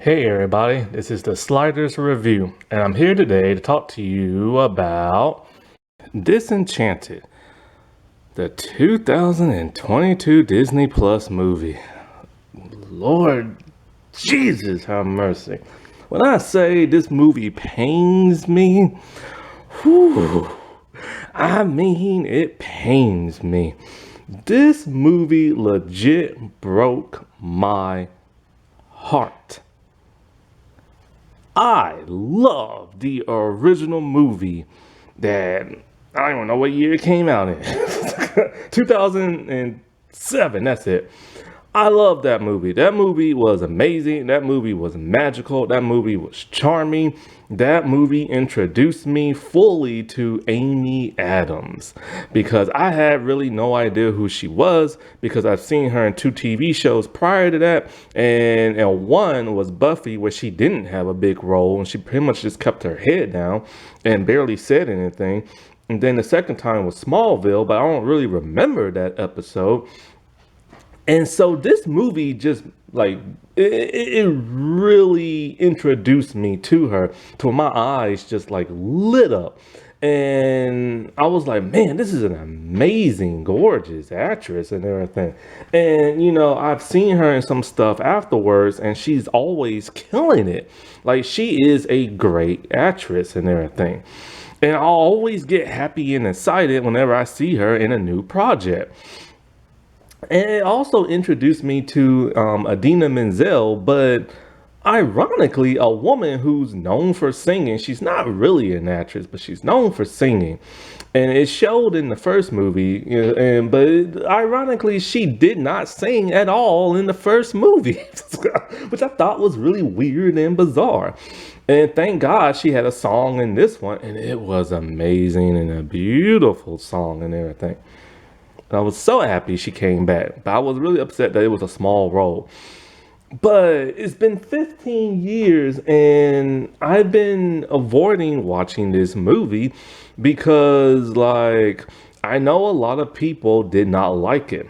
Hey everybody, this is the Sliders Review, and I'm here today to talk to you about Disenchanted, the 2022 Disney Plus movie. Lord Jesus, have mercy. When I say this movie pains me, whew, I mean it pains me. This movie legit broke my heart. I love the original movie that I don't even know what year it came out in. 2007, that's it. I love that movie. That movie was amazing. That movie was magical. That movie was charming. That movie introduced me fully to Amy Adams because I had really no idea who she was because I've seen her in 2 TV shows prior to that. And one was Buffy, where she didn't have a big role and she pretty much just kept her head down and barely said anything. And then the second time was Smallville, but I don't really remember that episode. And so this movie just it really introduced me to her, to my eyes just like lit up. And I was like, man, this is an amazing, gorgeous actress and everything. And, I've seen her in some stuff afterwards and she's always killing it. Like, she is a great actress and everything. And I'll always get happy and excited whenever I see her in a new project. And it also introduced me to Adina Menzel, but ironically, a woman who's known for singing. She's not really an actress, but she's known for singing. And it showed in the first movie, but ironically, she did not sing at all in the first movie, which I thought was really weird and bizarre. And thank God she had a song in this one, and it was amazing and a beautiful song and everything. I was so happy she came back, but I was really upset that it was a small role. But it's been 15 years and I've been avoiding watching this movie because, like, I know a lot of people did not like it.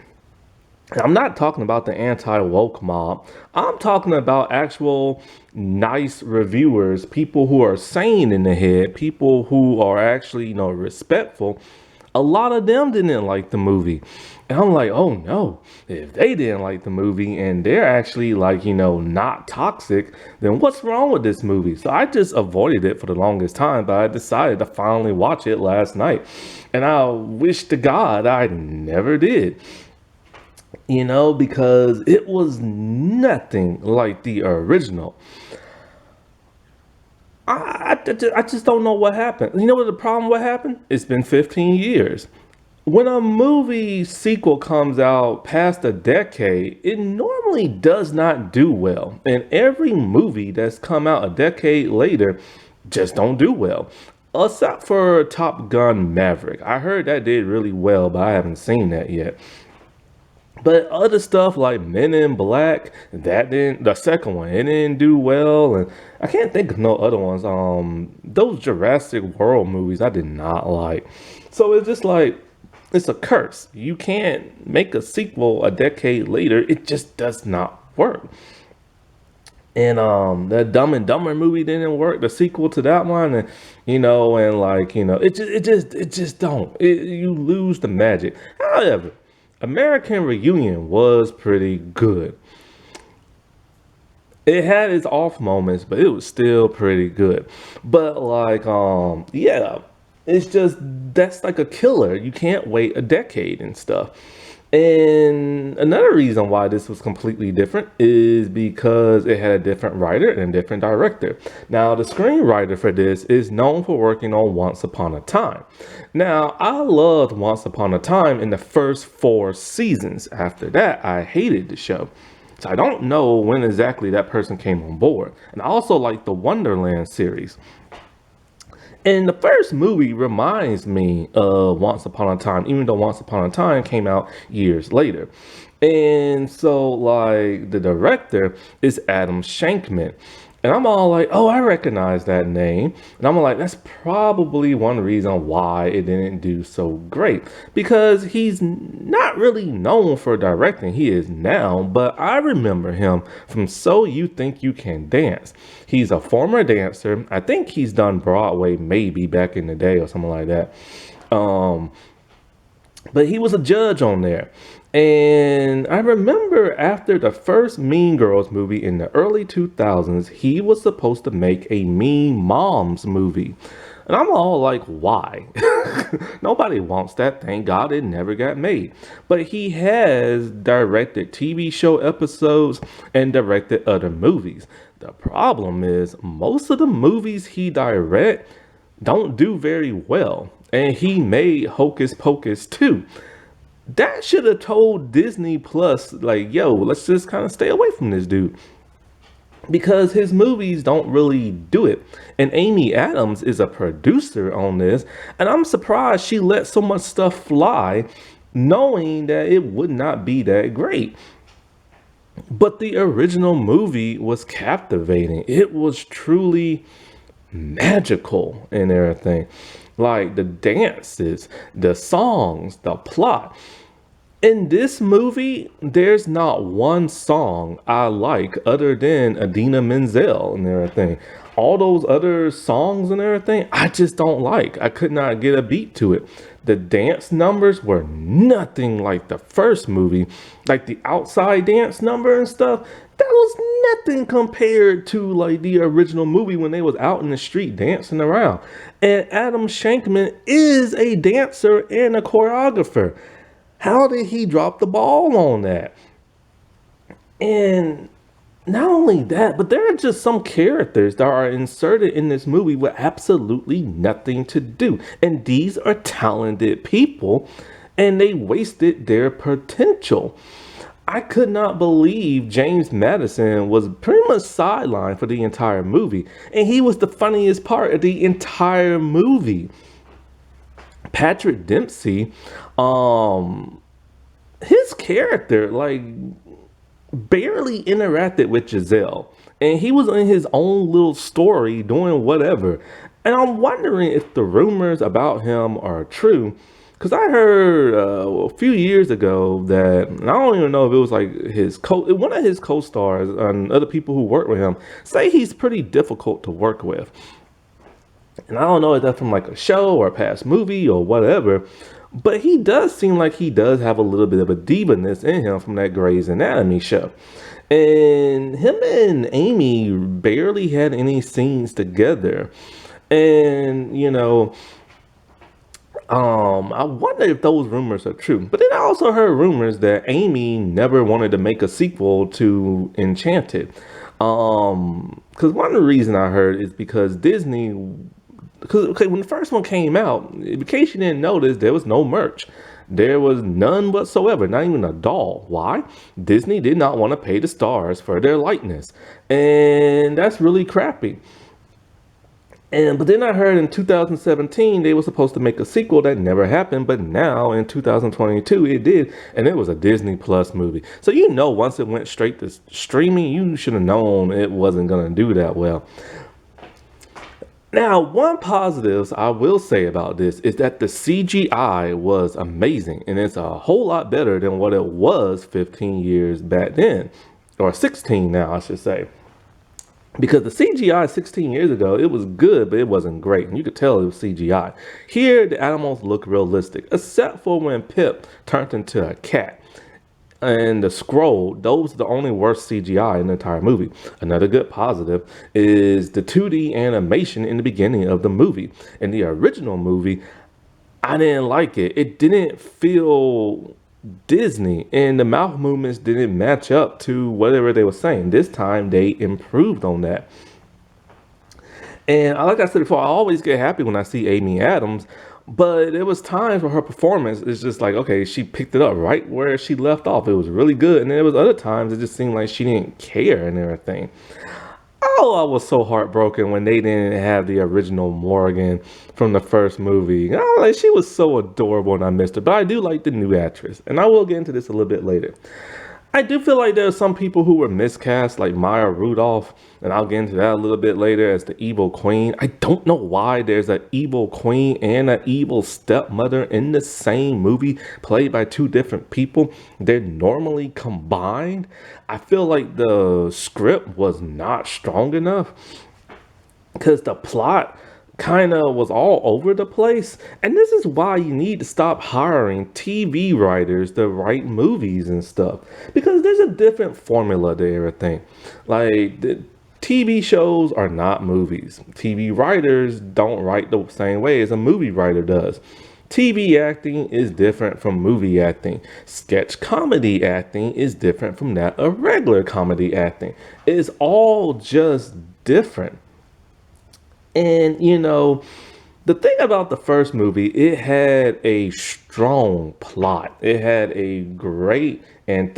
And I'm not talking about the anti-woke mob. I'm talking about actual nice reviewers, people who are sane in the head, people who are actually, respectful. A lot of them didn't like the movie. And I'm like, oh no, if they didn't like the movie and they're actually like, not toxic, then what's wrong with this movie? So I just avoided it for the longest time, but I decided to finally watch it last night. And I wish to God I never did. Because it was nothing like the original. I just don't know what happened. You know what the problem, what happened? It's been 15 years. When a movie sequel comes out past a decade, it normally does not do well. And every movie that's come out a decade later just don't do well. Except for Top Gun Maverick. I heard that did really well, but I haven't seen that yet. But other stuff like Men in Black, the second one, it didn't do well. And I can't think of no other ones. Those Jurassic World movies I did not like. So it's just like, it's a curse. You can't make a sequel a decade later. It just does not work. And that Dumb and Dumber movie didn't work. The sequel to that one, and it just don't. You lose the magic. However, American Reunion was pretty good. It had its off moments, but it was still pretty good. But yeah, it's just, that's like a killer. You can't wait a decade and stuff. And another reason why this was completely different is because it had a different writer and a different director. Now, the screenwriter for this is known for working on Once Upon a Time. Now, I loved Once Upon a Time in the first 4 seasons. After that, I hated the show. So I don't know when exactly that person came on board. And I also like the Wonderland series. And the first movie reminds me of Once Upon a Time, even though Once Upon a Time came out years later. And so, like, the director is Adam Shankman. And I'm all like, oh, I recognize that name. And I'm like, that's probably one reason why it didn't do so great. Because he's not really known for directing. He is now, but I remember him from So You Think You Can Dance. He's a former dancer. I think he's done Broadway maybe back in the day or something like that. Um, but he was a judge on there. And I remember after the first Mean Girls movie in the early 2000s, he was supposed to make a Mean Moms movie. And I'm all like, why? Nobody wants that. Thank God it never got made. But he has directed TV show episodes and directed other movies. The problem is most of the movies he direct don't do very well. And he made Hocus Pocus too. That should have told Disney Plus, like, yo, let's just kind of stay away from this dude. Because his movies don't really do it. And Amy Adams is a producer on this. And I'm surprised she let so much stuff fly, knowing that it would not be that great. But the original movie was captivating. It was truly magical and everything. Like the dances, the songs, the plot. In this movie, there's not one song I like other than Adina Menzel and everything. All those other songs and everything, I just don't like. I could not get a beat to it. The dance numbers were nothing like the first movie. Like the outside dance number and stuff, that was nothing compared to like the original movie when they was out in the street dancing around. And Adam Shankman is a dancer and a choreographer. How did he drop the ball on that? And not only that, but there are just some characters that are inserted in this movie with absolutely nothing to do. And these are talented people, and they wasted their potential. I could not believe James Madison was pretty much sidelined for the entire movie. And he was the funniest part of the entire movie. Patrick Dempsey, his character like barely interacted with Giselle, and he was in his own little story doing whatever. And I'm wondering if the rumors about him are true, because I heard a few years ago that, and I don't even know if it was like one of his co-stars and other people who work with him say he's pretty difficult to work with. And I don't know if that's from like a show or a past movie or whatever, but he does seem like he does have a little bit of a diva-ness in him from that Grey's Anatomy show. And him and Amy barely had any scenes together. And, I wonder if those rumors are true. But then I also heard rumors that Amy never wanted to make a sequel to Enchanted. Because one of the reasons I heard is because Disney, when the first one came out, in case you didn't notice, there was no merch. There was none whatsoever, not even a doll. Why? Disney did not want to pay the stars for their likeness. And that's really crappy. But then I heard in 2017 they were supposed to make a sequel that never happened, but now in 2022 it did, and it was a Disney Plus movie. So once it went straight to streaming, you should have known it wasn't going to do that well. Now, one positives I will say about this is that the CGI was amazing, and it's a whole lot better than what it was 15 years back then, or 16 now, I should say. Because the CGI 16 years ago, it was good, but it wasn't great. And you could tell it was CGI. Here, the animals look realistic, except for when Pip turned into a cat. And the scroll, those are the only worst CGI in the entire movie. Another good positive is the 2D animation in the beginning of the movie. In the original movie, I didn't like it. It didn't feel Disney, and the mouth movements didn't match up to whatever they were saying. This time they improved on that. And like I said before, I always get happy when I see Amy Adams, but there was times where her performance is just like, okay, she picked it up right where she left off. It was really good. And then there was other times it just seemed like she didn't care and everything. Oh, I was so heartbroken when they didn't have the original Morgan from the first movie. She was so adorable and I missed her. But I do like the new actress. And I will get into this a little bit later. I do feel like there are some people who were miscast, like Maya Rudolph, and I'll get into that a little bit later as the evil queen. I don't know why there's an evil queen and an evil stepmother in the same movie, played by two different people. They're normally combined. I feel like the script was not strong enough because the plot kind of was all over the place. And this is why you need to stop hiring TV writers to write movies and stuff, because there's a different formula to everything. Like, the TV shows are not movies. TV writers don't write the same way as a movie writer does. TV acting is different from movie acting. Sketch comedy acting is different from that of regular comedy acting. It's all just different. And the thing about the first movie, it had a strong plot. It had a great and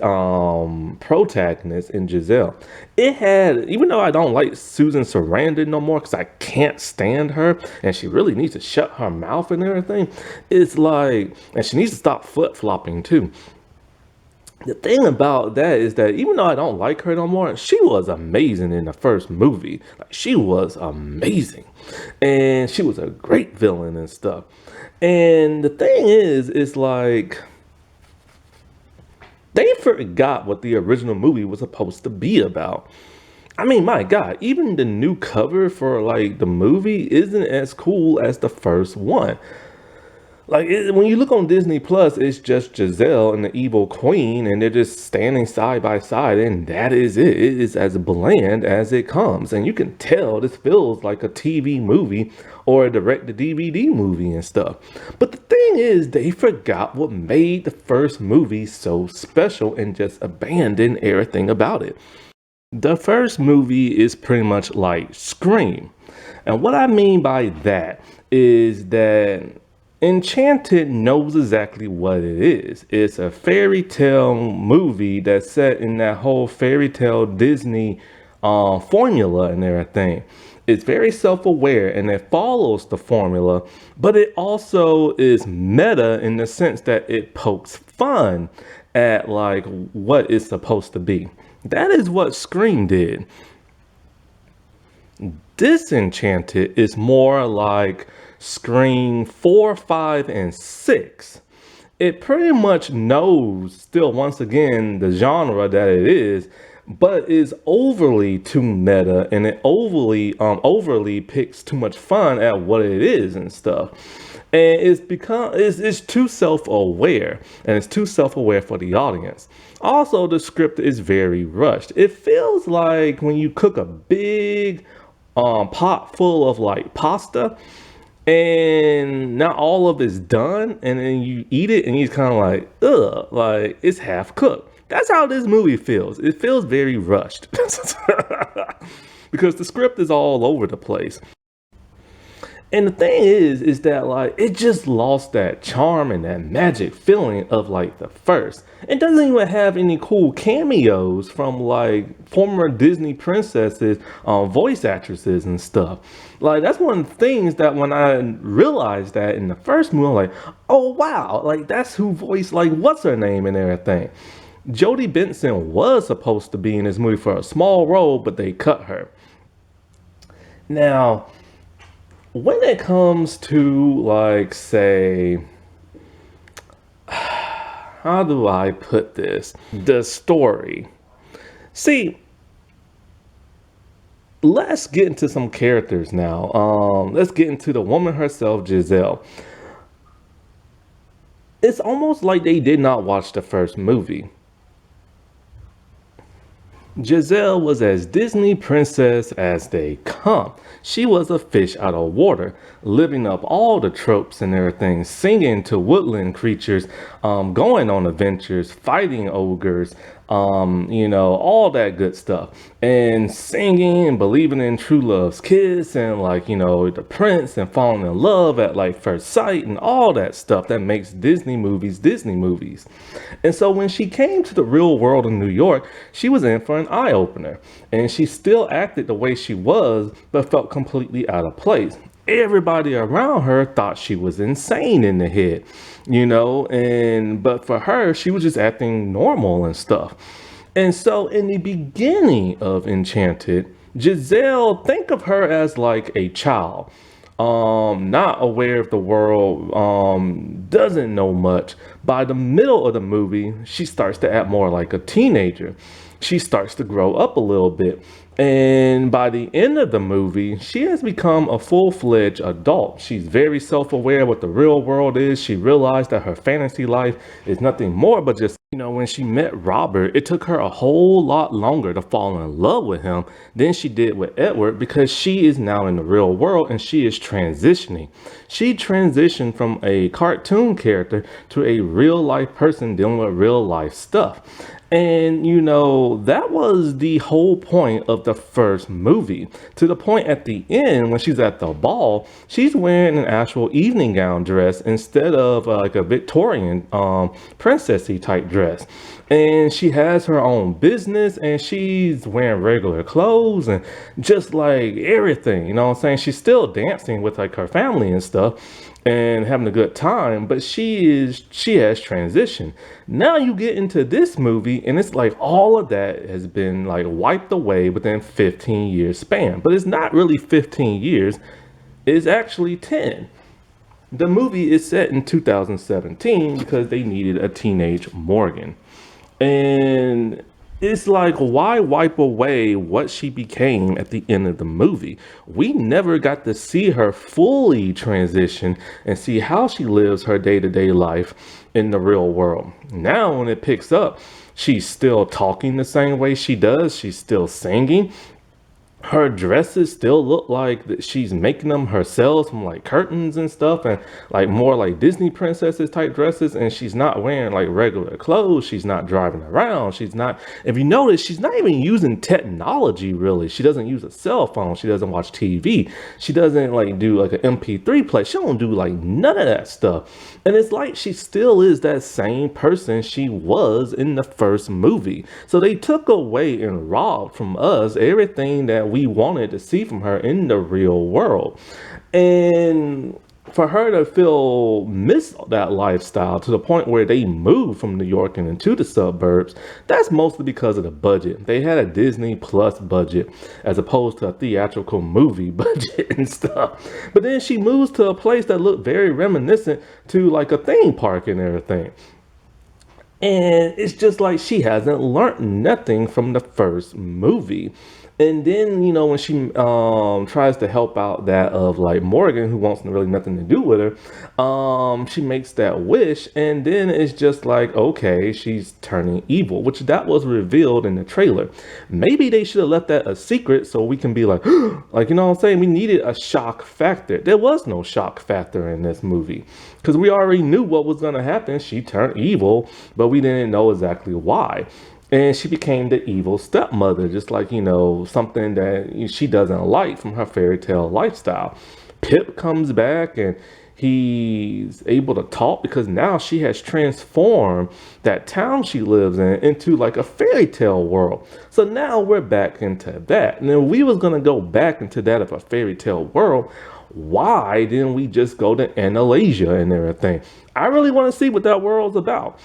protagonist in Giselle. It had, even though I don't like Susan Sarandon no more because I can't stand her, and she really needs to shut her mouth and everything. It's like, and she needs to stop flip flopping too. The thing about that is that even though I don't like her no more, she was amazing in the first movie. Like, she was amazing. And she was a great villain and stuff. And the thing is, it's like they forgot what the original movie was supposed to be about. I mean, my God, even the new cover for like the movie isn't as cool as the first one. Like, when you look on Disney Plus, it's just Giselle and the evil queen, and they're just standing side by side, and that is it. It is as bland as it comes. And you can tell this feels like a TV movie or a direct-to-DVD movie and stuff. But the thing is, they forgot what made the first movie so special and just abandoned everything about it. The first movie is pretty much like Scream. And what I mean by that is that Enchanted knows exactly what it is. It's a fairy tale movie that's set in that whole fairy tale Disney formula and everything. It's very self-aware and it follows the formula, but it also is meta in the sense that it pokes fun at like what it's supposed to be. That is what Scream did. Disenchanted is more like Scream 4, 5, and 6. It pretty much knows still once again the genre that it is, but is overly too meta and it overly picks too much fun at what it is and stuff. And it's too self-aware, and it's too self-aware for the audience. Also, the script is very rushed. It feels like when you cook a big pot full of like pasta, and not all of it's done, and then you eat it and you're kind of like, ugh, like it's half cooked. That's how this movie feels. It feels very rushed because the script is all over the place. And the thing is that like it just lost that charm and that magic feeling of like the first. It doesn't even have any cool cameos from like former Disney princesses, voice actresses and stuff. Like, that's one of the things that when I realized that in the first movie, I'm like, oh wow, like that's who voiced like what's her name and everything. Jodie Benson was supposed to be in this movie for a small role, but they cut her. Now, when it comes to like, say, how do I put this? The story. See, let's get into some characters now. Let's get into the woman herself, Giselle. It's almost like they did not watch the first movie. Giselle was as Disney princess as they come. She was a fish out of water, living up all the tropes and everything, singing to woodland creatures, going on adventures, fighting ogres, all that good stuff, and singing and believing in true love's kiss and like, the prince and falling in love at like first sight and all that stuff that makes Disney movies Disney movies. And so when she came to the real world in New York, she was in for an eye-opener, and she still acted the way she was, but felt completely out of place. everybody around her thought she was insane in the head, and but for her, she was just acting normal and stuff. And so in the beginning of Enchanted, Giselle, think of her as like a child, not aware of the world, doesn't know much. By the middle of the movie, she starts to act more like a teenager. She starts to grow up a little bit. And by the end of the movie, she has become a full-fledged adult. She's very self-aware what the real world is. She realized that her fantasy life is nothing more but just, when she met Robert, it took her a whole lot longer to fall in love with him than she did with Edward, because she is now in the real world and she is transitioning. She transitioned from a cartoon character to a real life person dealing with real life stuff. And that was the whole point of the first movie. To the point at the end, when she's at the ball, she's wearing an actual evening gown dress instead of like a Victorian princessy type dress. And she has her own business and she's wearing regular clothes and just like everything, you know what I'm saying? She's still dancing with like her family and stuff and having a good time, but she has transitioned. Now you get into this movie and it's like all of that has been like wiped away within 15 years span. But it's not really 15 years, it's actually 10. The movie is set in 2017 because they needed a teenage Morgan. And it's like, why wipe away what she became at the end of the movie? We never got to see her fully transition and see how she lives her day-to-day life in the real world. Now, when it picks up, she's still talking the same way she does. She's still singing. Her dresses still look like that she's making them herself from like curtains and stuff, and like more like Disney princesses type dresses. And she's not wearing like regular clothes. She's not driving around. She's not, if you notice, she's not even using technology really. She doesn't use a cell phone. She doesn't watch TV. She doesn't like do like an MP3 play. She don't do like none of that stuff. And it's like she still is that same person she was in the first movie. So they took away and robbed from us everything that we wanted to see from her in the real world. And for her to feel miss that lifestyle to the point where they moved from New York and into the suburbs, that's mostly because of the budget. They had a Disney Plus budget as opposed to a theatrical movie budget and stuff. But then she moves to a place that looked very reminiscent to like a theme park and everything. And it's just like she hasn't learned nothing from the first movie. And then, when she tries to help out that of like Morgan, who wants really nothing to do with her, she makes that wish, and then it's just like, okay, she's turning evil, which that was revealed in the trailer. Maybe they should have left that a secret so we can be like, like, what I'm saying? We needed a shock factor. There was no shock factor in this movie because we already knew what was going to happen. She turned evil, but we didn't know exactly why. And she became the evil stepmother, just like, something that she doesn't like from her fairy tale lifestyle. Pip comes back and he's able to talk because now she has transformed that town she lives in into like a fairy tale world. So now we're back into that. And if we was going to go back into that of a fairy tale world, why didn't we just go to Analasia and everything? I really want to see what that world's about.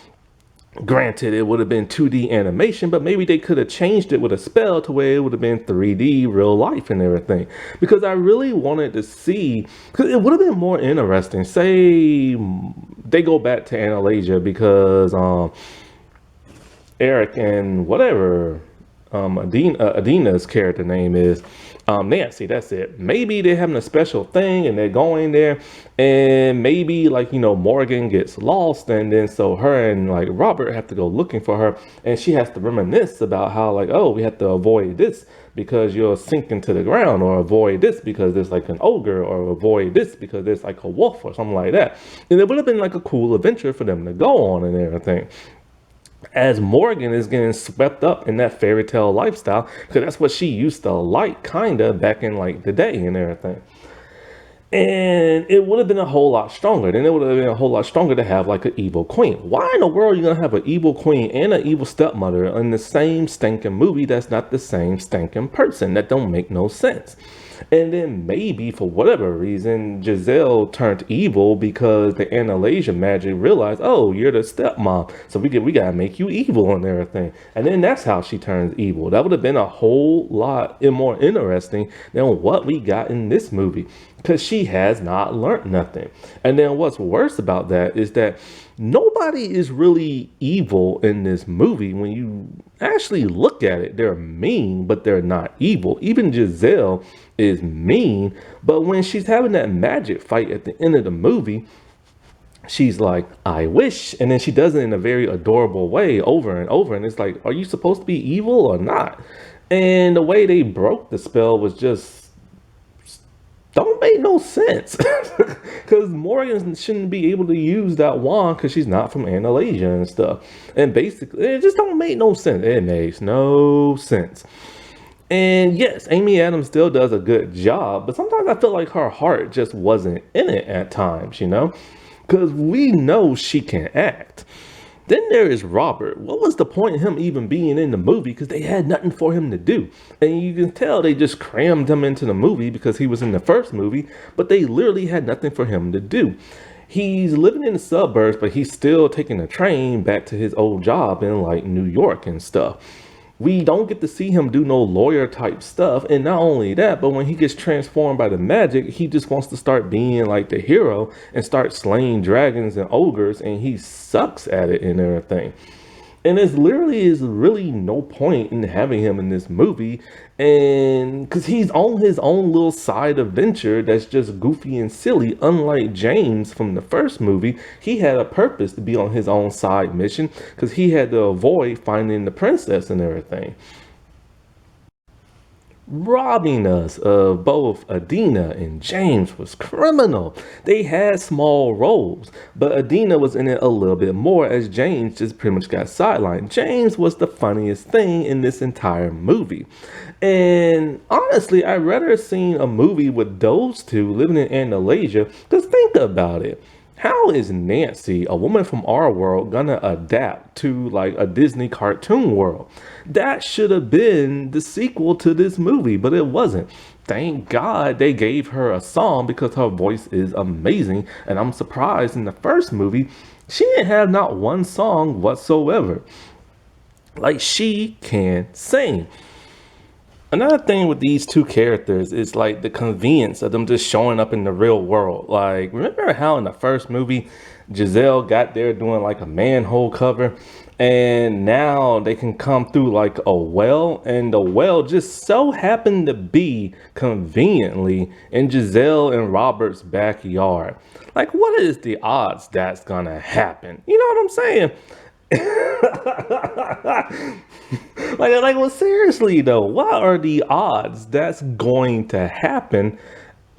Granted, it would have been 2D animation, but maybe they could have changed it with a spell to where it would have been 3D real life and everything. Because I really wanted to see, because it would have been more interesting. Say they go back to Analasia because Eric and whatever Adina's character name is, Nancy, that's it. Maybe they're having a special thing and they're going there, and maybe like, Morgan gets lost, and then so her and like Robert have to go looking for her, and she has to reminisce about how like, oh, we have to avoid this because you're sinking to the ground, or avoid this because there's like an ogre, or avoid this because there's like a wolf or something like that. And it would have been like a cool adventure for them to go on and everything, as Morgan is getting swept up in that fairy tale lifestyle, because that's what she used to like kind of back in like the day and everything. And it would have been a whole lot stronger. Then it would have been a whole lot stronger to have like an evil queen. Why in the world are you going to have an evil queen and an evil stepmother in the same stinking movie that's not the same stinking person? That don't make no sense. And then maybe for whatever reason, Giselle turned evil because the Analasia magic realized, oh, you're the stepmom, so we gotta make you evil and everything. And then that's how she turns evil. That would have been a whole lot more interesting than what we got in this movie, because she has not learned nothing. And then what's worse about that is that nobody is really evil in this movie. When you actually look at it, they're mean, but they're not evil. Even Giselle is mean, but when she's having that magic fight at the end of the movie, she's like, I wish. And then she does it in a very adorable way over and over. And it's like, are you supposed to be evil or not? And the way they broke the spell was just don't make no sense. Because Morgan shouldn't be able to use that wand because she's not from Analasia and stuff. And basically, it just don't make no sense. It makes no sense. And yes, Amy Adams still does a good job, but sometimes I feel like her heart just wasn't in it at times, because we know she can act. Then there is Robert. What was the point of him even being in the movie? Because they had nothing for him to do. And you can tell they just crammed him into the movie because he was in the first movie, but they literally had nothing for him to do. He's living in the suburbs, but he's still taking a train back to his old job in like New York and stuff. We don't get to see him do no lawyer type stuff. And not only that, but when he gets transformed by the magic, he just wants to start being like the hero and start slaying dragons and ogres, and he sucks at it and everything. And there's literally is really no point in having him in this movie, and because he's on his own little side adventure that's just goofy and silly. Unlike James from the first movie, he had a purpose to be on his own side mission because he had to avoid finding the princess and everything. Robbing us of both Adina and James was criminal. They had small roles, but Adina was in it a little bit more as James just pretty much got sidelined. James was the funniest thing in this entire movie. And honestly, I'd rather seen a movie with those two living in Analasia, because think about it. How is Nancy, a woman from our world, gonna adapt to like a Disney cartoon world? That should have been the sequel to this movie, but it wasn't. Thank God they gave her a song because her voice is amazing. And I'm surprised in the first movie, she didn't have not one song whatsoever. Like, she can sing. Another thing with these two characters is like the convenience of them just showing up in the real world. Like, remember how in the first movie, Giselle got there doing like a manhole cover, and now they can come through like a well, and the well just so happened to be conveniently in Giselle and Robert's backyard. Like, what is the odds that's gonna happen? You know what I'm saying? Well, seriously though, what are the odds that's going to happen?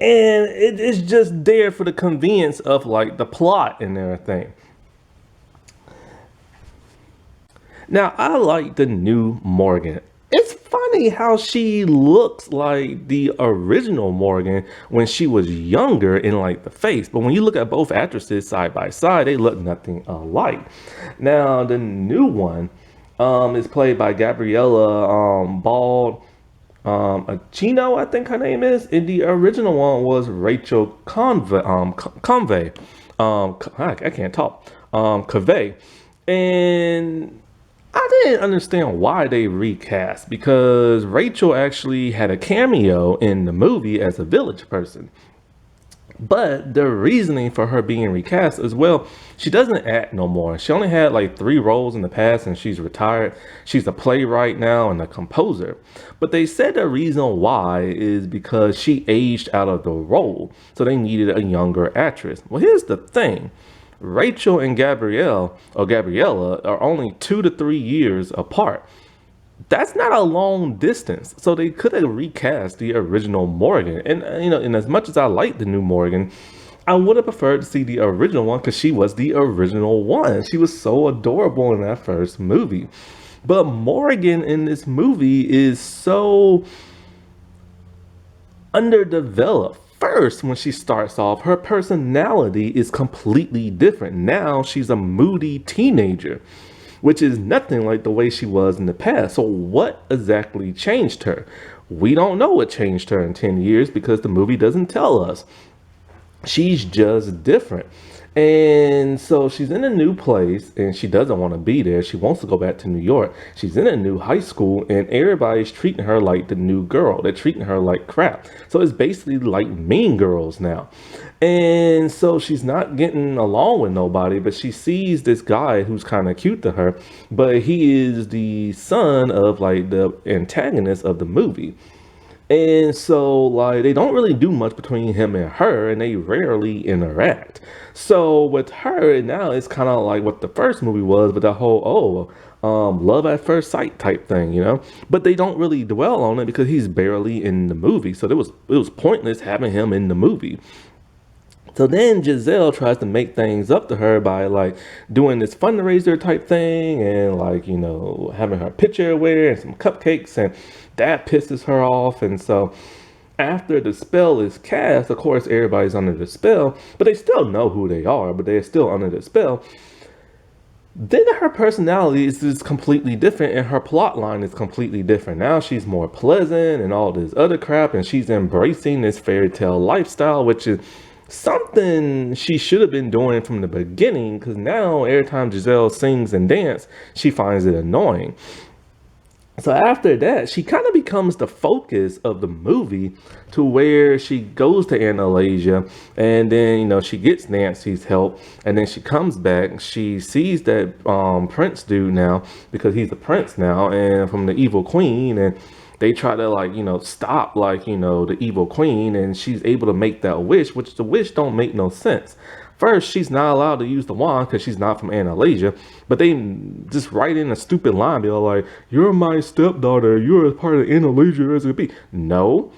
And it's just there for the convenience of like the plot and everything. Now, I like the new Morgan. It's funny how she looks like the original Morgan when she was younger in like the face. But when you look at both actresses side by side, they look nothing alike. Now, the new one is played by Gabriella Bald Aquino, I think her name is. And the original one was Rachel Convey. I can't talk. Cavey. And I didn't understand why they recast, because Rachel actually had a cameo in the movie as a village person. But the reasoning for her being recast as well, she doesn't act no more. She only had like 3 roles in the past and she's retired. She's a playwright now and a composer. But they said the reason why is because she aged out of the role. So they needed a younger actress. Well, here's the thing. Rachel and Gabriella are only 2 to 3 years apart. That's not a long distance. So they could have recast the original Morgan. And, and as much as I like the new Morgan, I would have preferred to see the original one because she was the original one. She was so adorable in that first movie. But Morgan in this movie is so underdeveloped. First, when she starts off, her personality is completely different. Now she's a moody teenager. which is nothing like the way she was in the past. So what exactly changed her? We don't know what changed her in 10 years because the movie doesn't tell us. She's just different. And so she's in a new place and she doesn't want to be there. She wants to go back to New York. She's in a new high school and everybody's treating her like the new girl. They're treating her like crap. So it's basically like Mean Girls now. And so she's not getting along with nobody, but she sees this guy who's kind of cute to her, but he is the son of like the antagonist of the movie. And so, like, they don't really do much between him and her, and they rarely interact. So, with her, now it's kind of like what the first movie was, but the whole, love at first sight type thing, you know? But they don't really dwell on it because he's barely in the movie. So, it was pointless having him in the movie. So then Giselle tries to make things up to her by like doing this fundraiser type thing and like, you know, having her picture wear and some cupcakes, and that pisses her off. And so after the spell is cast, of course, everybody's under the spell, but they still know who they are, but they're still under the spell. Then her personality is just completely different and her plot line is completely different. Now she's more pleasant and all this other crap, and she's embracing this fairy tale lifestyle, which is something she should have been doing from the beginning, because now every time Giselle sings and dances, she finds it annoying. So after that, she kind of becomes the focus of the movie, to where she goes to Analasia and then, you know, she gets Nancy's help, and then she comes back. She sees that prince dude now, because he's the prince now, and from the evil queen, and they try to like, you know, stop like, you know, the evil queen, and she's able to make that wish, which the wish don't make no sense. First, she's not allowed to use the wand because she's not from Analasia, but they just write in a stupid line. They're like, "You're my stepdaughter. You're a part of Analasia as it be." No,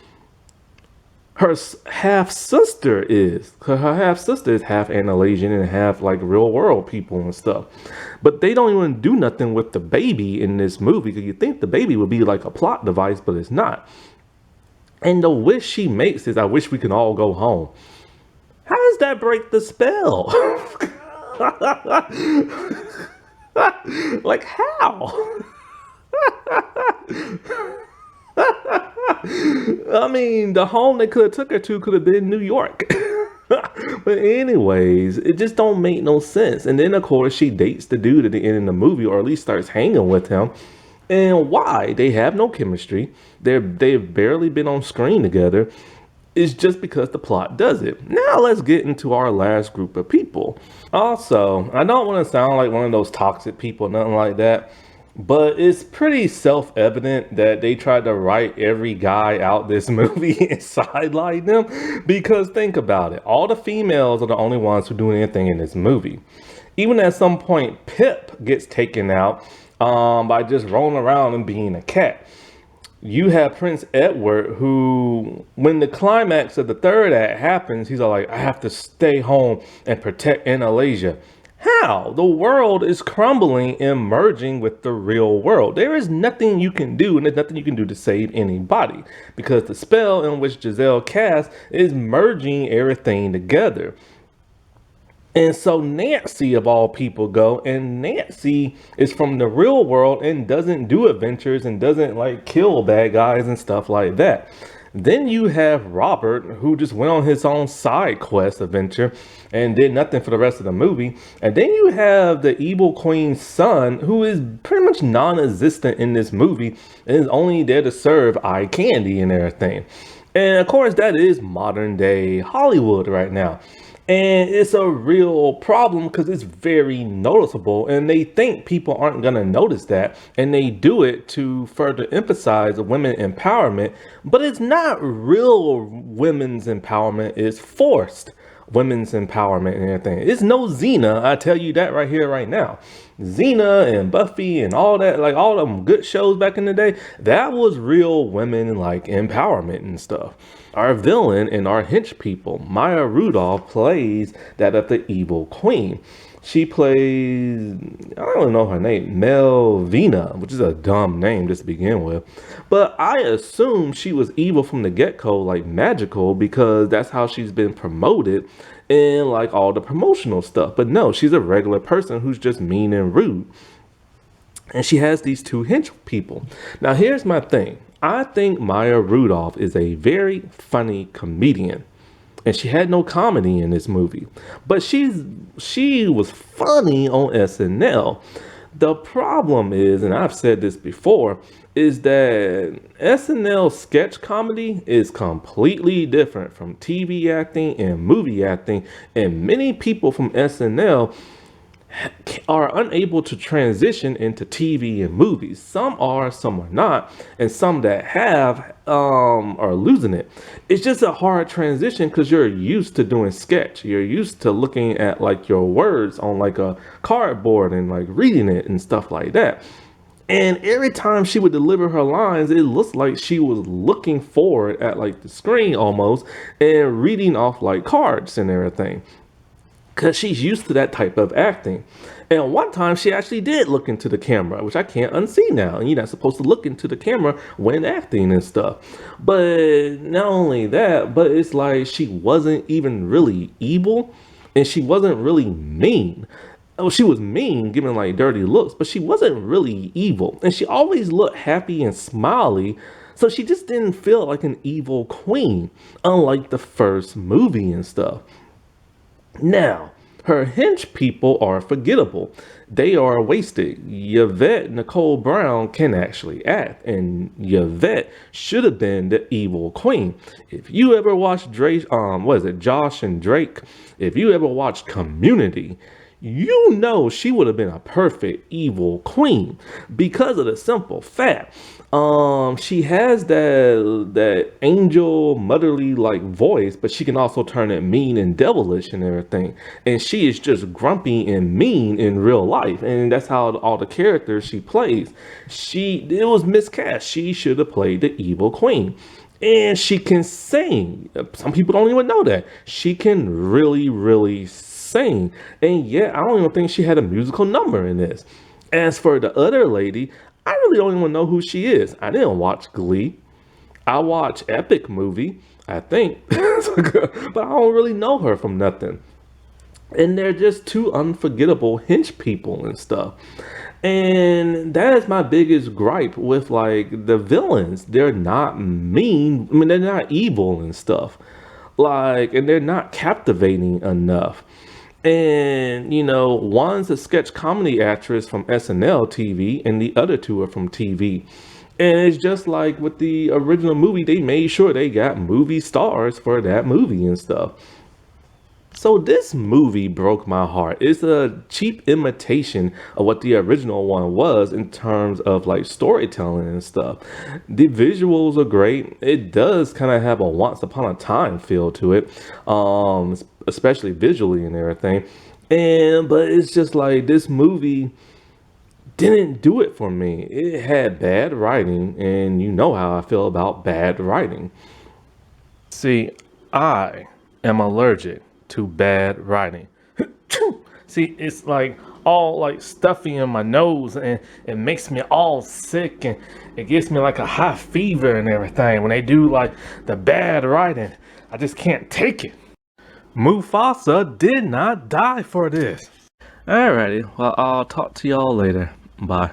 her half sister is. Her half sister is half Analasian and half like real world people and stuff. But they don't even do nothing with the baby in this movie, because you think the baby would be like a plot device, but it's not. And the wish she makes is, "I wish we can all go home." How does that break the spell? Like, how? I mean, the home they could have took her to could have been New York. But anyways, it just don't make no sense. And then of course she dates the dude at the end of the movie, or at least starts hanging with him. And why? They have no chemistry. They've barely been on screen together. It's just because the plot does it. Now let's get into our last group of people. Also, I don't want to sound like one of those toxic people, nothing like that, but it's pretty self-evident that they tried to write every guy out this movie and sideline them. Because think about it, all the females are the only ones who do anything in this movie. Even at some point, Pip gets taken out by just rolling around and being a cat. You have Prince Edward, who, when the climax of the third act happens, he's all like, "I have to stay home and protect Analasia." How? The world is crumbling and merging with the real world. There is nothing you can do, and there's nothing you can do to save anybody, because the spell in which Giselle casts is merging everything together. And so Nancy, of all people, go, and Nancy is from the real world and doesn't do adventures and doesn't like kill bad guys and stuff like that. Then you have Robert, who just went on his own side quest adventure and did nothing for the rest of the movie. And then you have the evil queen's son, who is pretty much non-existent in this movie and is only there to serve eye candy and everything. And of course, that is modern day Hollywood right now. And it's a real problem because it's very noticeable, and they think people aren't going to notice that, and they do it to further emphasize women empowerment. But it's not real women's empowerment, it's forced women's empowerment and everything. It's no Xena, I tell you that right here, right now. Xena and Buffy and all that, like all them good shows back in the day, that was real women like empowerment and stuff. Our villain and our hench people, Maya Rudolph, plays that of the evil queen. She plays, I don't know her name, Melvina, which is a dumb name just to begin with. But I assume she was evil from the get-go, like magical, because that's how she's been promoted in like all the promotional stuff. But no, she's a regular person who's just mean and rude. And she has these two hench people. Now, here's my thing. I think Maya Rudolph is a very funny comedian. And she had no comedy in this movie. But she was funny on SNL. The problem is, and I've said this before, is that SNL sketch comedy is completely different from TV acting and movie acting. And many people from SNL are unable to transition into TV and movies. Some are, some are not, and some that have are losing it. It's just a hard transition because you're used to doing sketch. You're used to looking at like your words on like a cardboard and like reading it and stuff like that. And every time she would deliver her lines, it looks like she was looking forward at like the screen almost and reading off like cards and everything, because she's used to that type of acting. And one time she actually did look into the camera, which I can't unsee now. And you're not supposed to look into the camera when acting and stuff. But not only that, but it's like she wasn't even really evil, and she wasn't really mean. Oh, she was mean, giving like dirty looks, but she wasn't really evil. And she always looked happy and smiley. So she just didn't feel like an evil queen, unlike the first movie and stuff. Now, her hench people are forgettable. They are wasted. Yvette Nicole Brown can actually act, and Yvette should have been the evil queen. If you ever watched Drake, what is it, Josh and Drake? If you ever watched Community, you know she would have been a perfect evil queen because of the simple fact. She has that angel motherly like voice, but she can also turn it mean and devilish and everything. And she is just grumpy and mean in real life, and that's how all the characters she plays. It was miscast. She should have played the evil queen. And she can sing. Some people don't even know that. She can really, really sing. And yet, I don't even think she had a musical number in this. As for the other lady, I really don't even know who she is. I didn't watch Glee. I watched Epic Movie, I think. But I don't really know her from nothing. And they're just two unforgettable hench people and stuff. And that is my biggest gripe with like the villains. They're not mean. I mean, they're not evil and stuff. Like, and they're not captivating enough. And, you know, one's a sketch comedy actress from SNL TV, and the other two are from TV. And it's just like with the original movie, they made sure they got movie stars for that movie and stuff. So this movie broke my heart. It's a cheap imitation of what the original one was in terms of like storytelling and stuff. The visuals are great. It does kind of have a once upon a time feel to it, especially visually and everything. But it's just like this movie didn't do it for me. It had bad writing, and you know how I feel about bad writing. See, I am allergic to bad writing. See, it's like all like stuffy in my nose, and it makes me all sick, and it gives me like a high fever and everything when they do like the bad writing. I just can't take it. Mufasa did not die for this. Alrighty, well, I'll talk to y'all later. Bye.